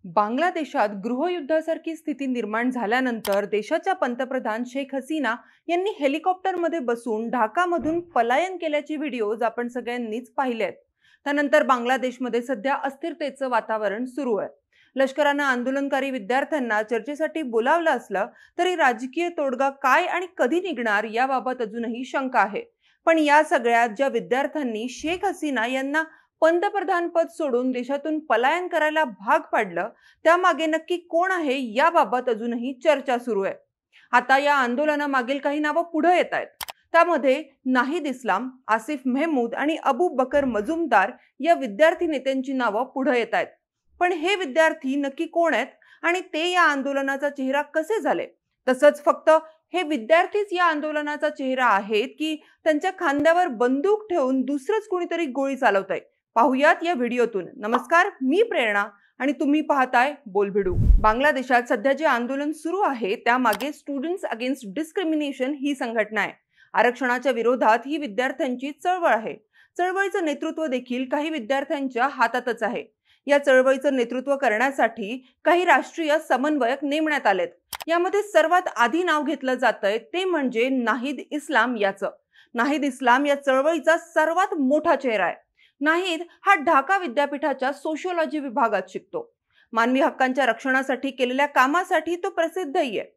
बांगलादेशात गृहयुद्धासारखी स्थिती निर्माण झाल्यानंतर देशाच्या पंतप्रधान शेख हसीना यांनी हेलिकॉप्टरमध्ये बसून ढाकामधून पलायन केल्याचे व्हिडिओज आपण सगळ्यांनीच पाहिलेत। त्यानंतर बांगलादेशमध्ये सध्या अस्थिरतेचं वातावरण सुरू आहे। लष्करानं आंदोलनकारी विद्यार्थ्यांना चर्चेसाठी बोलावलं असलं तरी राजकीय तोडगा काय आणि कधी निघणार याबाबत अजूनही शंका आहे। पण या सगळ्यात ज्या विद्यार्थ्यांनी शेख हसीना यांना पंतप्रधान पद सोडून देशातून पलायन करायला भाग पाडलं त्यामागे नक्की कोण आहे याबाबत अजूनही चर्चा सुरू आहे। आता या आंदोलनामागील काही नावं पुढे येत आहेत। त्यामध्ये नाहिद इस्लाम, आसिफ मेहमूद आणि अबू बकर मजुमदार या विद्यार्थी नेत्यांची नावं पुढे येत आहेत। पण हे विद्यार्थी नक्की कोण आहेत आणि ते या आंदोलनाचा चेहरा कसे झाले? तसंच फक्त हे विद्यार्थीच या आंदोलनाचा चेहरा आहेत की त्यांच्या खांद्यावर बंदूक ठेवून दुसरंच कोणीतरी गोळी चालवतंय? पाहुयात या व्हिडिओतून। नमस्कार, मी प्रेरणा आणि तुम्ही पाहताय बोलबिडू। बांगलादेशात सध्या जे आंदोलन सुरू आहे त्यामागे स्टुडंट्स अगेन्स्ट डिस्क्रिमिनेशन ही संघटना आहे। आरक्षणाच्या विरोधात ही विद्यार्थ्यांची चळवळ आहे। चळवळीचं नेतृत्व देखील काही विद्यार्थ्यांच्या हातातच आहे। या चळवळीचं नेतृत्व करण्यासाठी काही राष्ट्रीय समन्वयक नेमण्यात आलेत। यामध्ये सर्वात आधी नाव घेतलं जातंय ते म्हणजे नाहिद इस्लाम याचं। नाहिद इस्लाम या चळवळीचा सर्वात मोठा चेहरा आहे। नाहिद हा ढाका विद्यापीठाच्या सोशियोलॉजी विभागात शिकतो। मानवी हक्कांच्या रक्षणासाठी केलेल्या कामासाठी तो प्रसिद्धही आहे।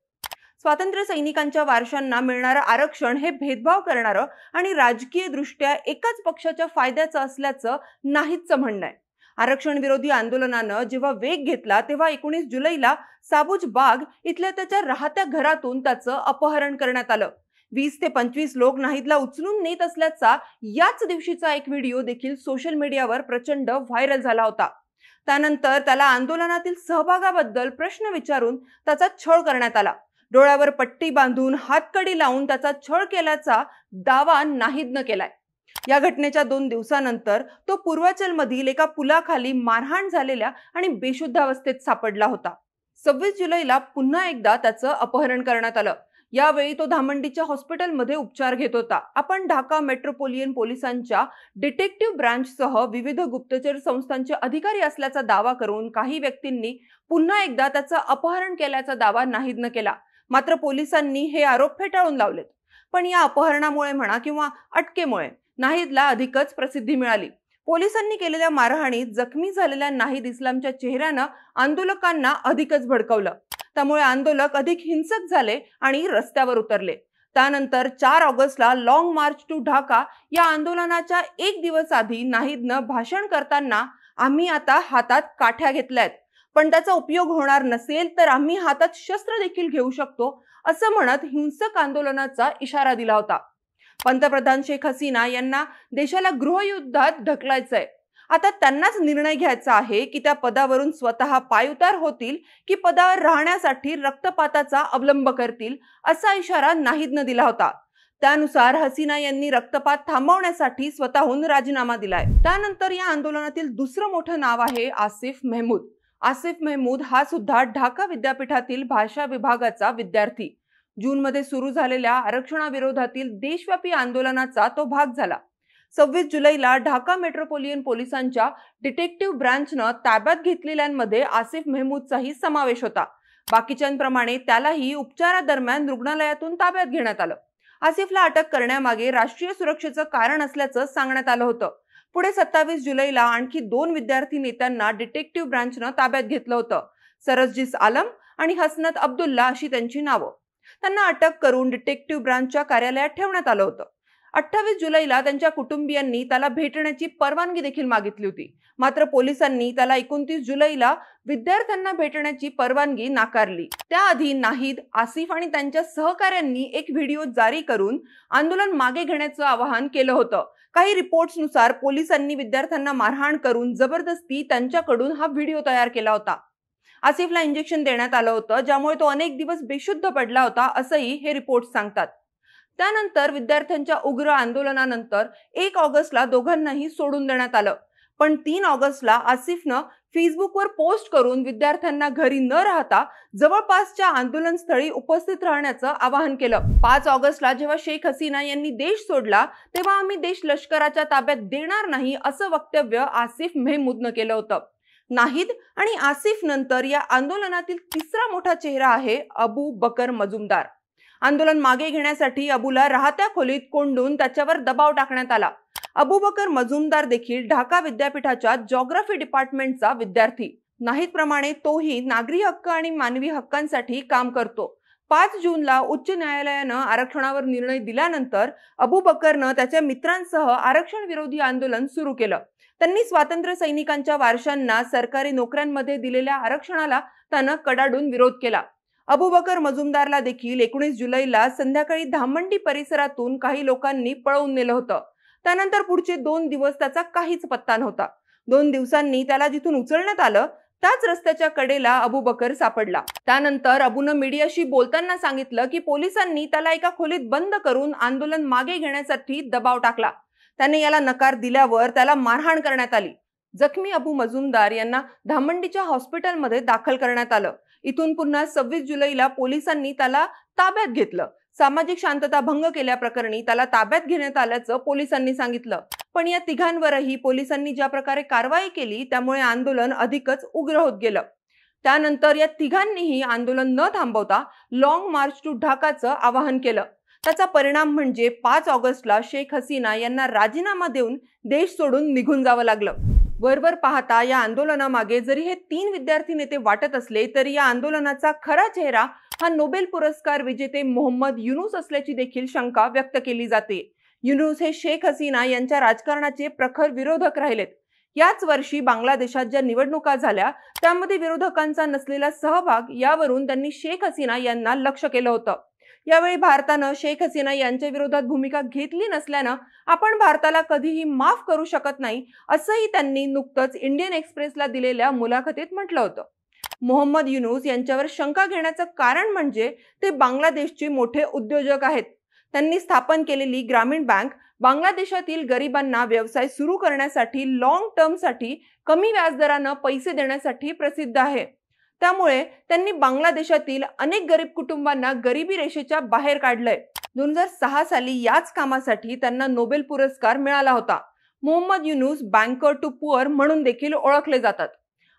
स्वातंत्र्य सैनिकांच्या वारशांना मिळणारं आरक्षण हे भेदभाव करणारं आणि राजकीय दृष्ट्या एकाच पक्षाच्या फायद्याचं असल्याचं नाहिदचं म्हणणं आहे। आरक्षण विरोधी आंदोलनानं जेव्हा वेग घेतला तेव्हा 19 जुलैला साबुज बाग इथल्या त्याच्या राहत्या घरातून त्याचं अपहरण करण्यात आलं। 20 ते 25 लोक नाहिदला उचलून नेत असल्याचा याच दिवशीचा एक व्हिडिओ देखील सोशल मीडियावर प्रचंड व्हायरल झाला होता। त्यानंतर त्याला आंदोलनातील सहभागाबद्दल प्रश्न विचारून त्याचा छळ करण्यात आला। डोळ्यावर पट्टी बांधून हातकडी लावून त्याचा छळ केल्याचा दावा नाहिदनं केलाय। या घटनेच्या 2 दिवसानंतर तो पूर्वाचलमधील एका पुलाखाली मारहाण झालेल्या आणि बेशुद्धावस्थेत सापडला होता। 26 जुलैला पुन्हा एकदा त्याचं अपहरण करण्यात आलं। यावेळी तो धामंडीच्या हॉस्पिटलमध्ये उपचार घेत होता। आपण ढाका मेट्रोपोलियन पोलिसांच्या डिटेक्टिव्ह ब्रांचसह विविध गुप्तचर संस्थांचे अधिकारी असल्याचा दावा करून काही व्यक्तींनी पुन्हा एकदा त्याचं अपहरण केल्याचा दावा नाहिदनं केला। मात्र पोलिसांनी हे आरोप फेटाळून लावलेत। पण या अपहरणामुळे म्हणा किंवा अटकेमुळे नाहिदला अधिकच प्रसिद्धी मिळाली। पोलिसांनी केलेल्या मारहाणीत जखमी झालेल्या नाहिद इस्लामच्या चेहऱ्यानं आंदोलकांना अधिकच भडकवलं। त्यामुळे आंदोलक अधिक हिंसक झाले आणि रस्त्यावर उतरले। त्यानंतर 4 ऑगस्टला लॉंग मार्च टू ढाका या आंदोलनाच्या 1 दिवस आधी नाहिदनं भाषण करताना आम्ही आता हातात काठ्या घेतल्यात, पण त्याचा उपयोग होणार नसेल तर आम्ही हातात शस्त्र देखील घेऊ शकतो असं म्हणत हिंसक आंदोलनाचा इशारा दिला होता। पंतप्रधान शेख हसीना यांना देशाला गृहयुद्धात ढकलायचंय। आता त्यांनाच निर्णय घ्यायचा आहे की त्या पदावरून स्वतः पायउतार होतील की पदावर राहण्यासाठी रक्तपाताचा अवलंब करतील असा इशारा नाहिदनं दिला होता। त्यानुसार हसीना यांनी रक्तपात थांबवण्यासाठी स्वतःहून राजीनामा दिलाय। त्यानंतर या आंदोलनातील दुसरं मोठं नाव आहे आसिफ मेहमूद। आसिफ मेहमूद हा सुद्धा ढाका विद्यापीठातील भाषा विभागाचा विद्यार्थी। जूनमध्ये सुरू झालेल्या आरक्षणाविरोधातील देशव्यापी आंदोलनाचा तो भाग झाला। 26 जुलैला ढाका मेट्रोपोलियन पोलिसांच्या डिटेक्टिव्ह ब्रांचनं ताब्यात घेतलेल्यांमध्ये आसिफ मेहमूदचाही समावेश होता। बाकीच्यांप्रमाणे त्यालाही उपचारादरम्यान रुग्णालयातून ताब्यात घेण्यात आलं। आसिफला अटक करण्यामागे राष्ट्रीय सुरक्षेचं कारण असल्याचं सांगण्यात आलं होतं। पुढे 27 जुलैला आणखी 2 विद्यार्थी नेत्यांना डिटेक्टिव्ह ब्रांचनं ताब्यात घेतलं होतं। सरसजीस आलम आणि हसनत अब्दुल्ला अशी त्यांची नावं। त्यांना अटक करून डिटेक्टिव्ह ब्रांचच्या कार्यालयात ठेवण्यात आलं होतं। 28 जुलैला त्यांच्या कुटुंबियांनी त्याला भेटण्याची परवानगी देखील मागितली होती। मात्र पोलिसांनी त्याला 29 जुलैला विद्यार्थ्यांना भेटण्याची परवानगी नाकारली। त्याआधी नाहिद, आसिफ आणि त्यांच्या सहकाऱ्यांनी एक व्हिडिओ जारी करून आंदोलन मागे घेण्याचं आवाहन केलं होतं। काही रिपोर्ट्सनुसार पोलिसांनी विद्यार्थ्यांना मारहाण करून जबरदस्ती त्यांच्याकडून हा व्हिडिओ तयार केला होता। आसिफला इंजेक्शन देण्यात आलं होतं ज्यामुळे तो अनेक दिवस बेशुद्ध पडला होता असंही हे रिपोर्ट सांगतात। त्यानंतर विद्यार्थ्यांच्या उग्र आंदोलनानंतर 1 ऑगस्टला दोघांनाही सोडून देण्यात आलं। पण 3 ऑगस्टला आसिफनं फेसबुकवर पोस्ट करून विद्यार्थ्यांना घरी न राहता जवळपासच्या आंदोलनस्थळी उपस्थित राहण्याचं आवाहन केलं। 5 ऑगस्टला जेव्हा शेख हसीना यांनी देश सोडला तेव्हा आम्ही देश लष्कराच्या ताब्यात देणार नाही असं वक्तव्य आसिफ मेहमूदनं केलं होतं। नाहिद आणि आसिफ नंतर या आंदोलनातील तिसरा मोठा चेहरा आहे अबू बकर मजुमदार। आंदोलन मागे घेण्यासाठी अबूला राहत्या खोलीत कोंडून त्याच्यावर दबाव टाकण्यात आला। अबू बकर मजुमदार देखील ढाका विद्यापीठाच्या जिओग्राफी डिपार्टमेंटचा विद्यार्थी। नाहिद प्रमाणे तोही नागरी हक्क आणि मानवी हक्कांसाठी काम करतो। 5 जूनला उच्च न्यायालयानं आरक्षणावर निर्णय दिल्यानंतर अबू बकरनं त्याच्या मित्रांसह आरक्षण विरोधी आंदोलन सुरू केलं। त्यांनी स्वातंत्र्य सैनिकांच्या वारशांना सरकारी नोकऱ्यांमध्ये दिलेल्या आरक्षणाला त्यानं कडाडून विरोध केला। अबू बकर मजुमदारला देखील 19 जुलैला संध्याकाळी धामंडी परिसरातून काही लोकांनी पळवून नेलं होतं। त्यानंतर पुढचे 2 दिवस त्याचा काहीच पत्ता नव्हता। 2 दिवसांनी त्याला जिथून उचलण्यात आलं त्याच रस्त्याच्या कडेला अबू बकर सापडला। त्यानंतर अबूनं मीडियाशी बोलताना सांगितलं की पोलिसांनी त्याला एका खोलीत बंद करून आंदोलन मागे घेण्यासाठी दबाव टाकला। त्याने याला नकार दिल्यावर त्याला मारहाण करण्यात आली। जखमी अबू मजुमदार यांना धामंडीच्या हॉस्पिटलमध्ये दाखल करण्यात आलं। इथून पुन्हा 26 जुलैला पोलिसांनी त्याला ताब्यात घेतलं। सामाजिक शांतता भंग केल्याप्रकरणी त्याला ताब्यात घेण्यात आल्याचं पोलिसांनी सांगितलं। पण या तिघांवरही पोलिसांनी ज्या प्रकारे कारवाई केली त्यामुळे आंदोलन अधिकच उग्र होत गेलं। त्यानंतर या तिघांनीही आंदोलन न थांबवता लॉंग मार्च टू ढाकाचं आवाहन केलं। त्याचा परिणाम म्हणजे 5 ऑगस्टला शेख हसीना यांना राजीनामा देऊन देश सोडून निघून जावं लागलं। वरवर पाहता या आंदोलनामागे जरी हे 3 विद्यार्थी नेते वाटत असले तरी या आंदोलनाचा खरा चेहरा हा नोबेल पुरस्कार विजेते मोहम्मद युनूस असल्याची देखील शंका व्यक्त केली जाते। युनूस हे शेख हसीना यांच्या राजकारणाचे प्रखर विरोधक राहिलेत। याच वर्षी बांगलादेशात ज्या निवडणुका झाल्या त्यामध्ये विरोधकांचा नसलेला सहभाग यावरून त्यांनी शेख हसीना यांना लक्ष्य केलं होतं। यावेळी भारतानं शेख हसीना यांच्या विरोधात भूमिका घेतली नसल्यानं आपण भारताला कधीही माफ करू शकत नाही असंही त्यांनी नुकतंच इंडियन एक्सप्रेसला दिलेल्या मुलाखतीत म्हटलं होतं। मोहम्मद युनूस यांच्यावर शंका घेण्याचं कारण म्हणजे ते बांगलादेशचे मोठे उद्योजक आहेत। त्यांनी स्थापन केलेली ग्रामीण बँक बांगलादेशातील गरिबांना व्यवसाय सुरू करण्यासाठी लॉंग टर्मसाठी कमी व्याजदरानं पैसे देण्यासाठी प्रसिद्ध आहे। त्यामुळे त्यांनी बांगलादेशातील अनेक गरीब कुटुंबांना गरिबी रेषेच्या बाहेर काढलंय। 2006 साली याच कामासाठी त्यांना नोबेल पुरस्कार मिळाला होता। Mohammad Yunus banker to poor म्हणून देखील ओळखले जातात।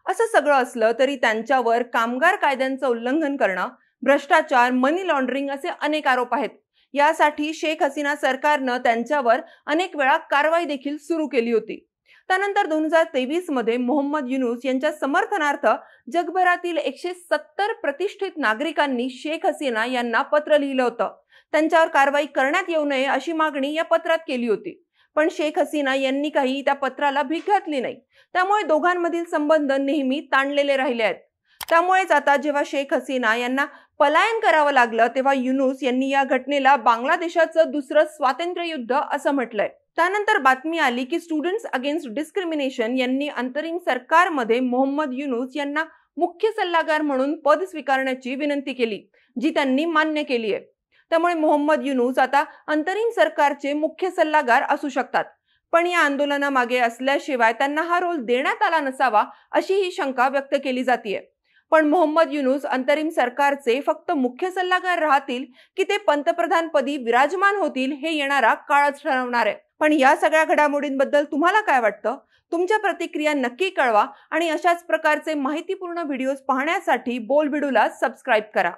असं सगळं असलं तरी त्यांच्यावर कामगार कायद्यांचं उल्लंघन करणं, भ्रष्टाचार, मनी लॉन्ड्रिंग असे अनेक आरोप आहेत। यासाठी शेख हसीना सरकारनं त्यांच्यावर अनेक वेळा कारवाई देखील सुरू केली होती। त्यानंतर 2023 मध्ये मोहम्मद युनूस यांच्या समर्थनार्थ जगभरातील 170 प्रतिष्ठित नागरिकांनी शेख हसीना यांना पत्र लिहिलं होतं। त्यांच्यावर कारवाई करण्यात येऊ नये अशी मागणी या पत्रात केली होती। पण शेख हसीना यांनी काही त्या पत्राला भीक घातली नाही। त्यामुळे दोघांमधील संबंध नेहमी ताणलेले राहिले आहेत। त्यामुळेच आता जेव्हा शेख हसीना यांना पलायन करावं लागलं तेव्हा युनूस यांनी या घटनेला बांगलादेशाचं दुसरं स्वातंत्र्य युद्ध असं म्हटलंय। त्यानंतर बातमी आली की स्टुडंट्स अगेन्स्ट डिस्क्रिमिनेशन यांनी अंतरिम सरकारमध्ये मोहम्मद युनूस यांना मुख्य सल्लागार म्हणून पद स्वीकारण्याची विनंती केली, जी त्यांनी मान्य केली आहे। त्यामुळे मोहम्मद युनूस आता अंतरिम सरकारचे मुख्य सल्लागार असू शकतात। पण या आंदोलनामागे असल्याशिवाय त्यांना हा रोल देण्यात आला नसावा अशी ही शंका व्यक्त केली जाते। पण मोहम्मद युनूस अंतरिम सरकारचे फक्त मुख्य सल्लागार राहतील की ते पंतप्रधानपदी विराजमान होतील हे येणारा काळच ठरवणार आहे। पण या सगळ्या घडामोडींबद्दल तुम्हाला काय वाटतं? तुमच्या प्रतिक्रिया नक्की कळवा आणि अशाच प्रकारचे माहितीपूर्ण व्हिडिओज पाहण्यासाठी बोलबिडूला सबस्क्राइब करा।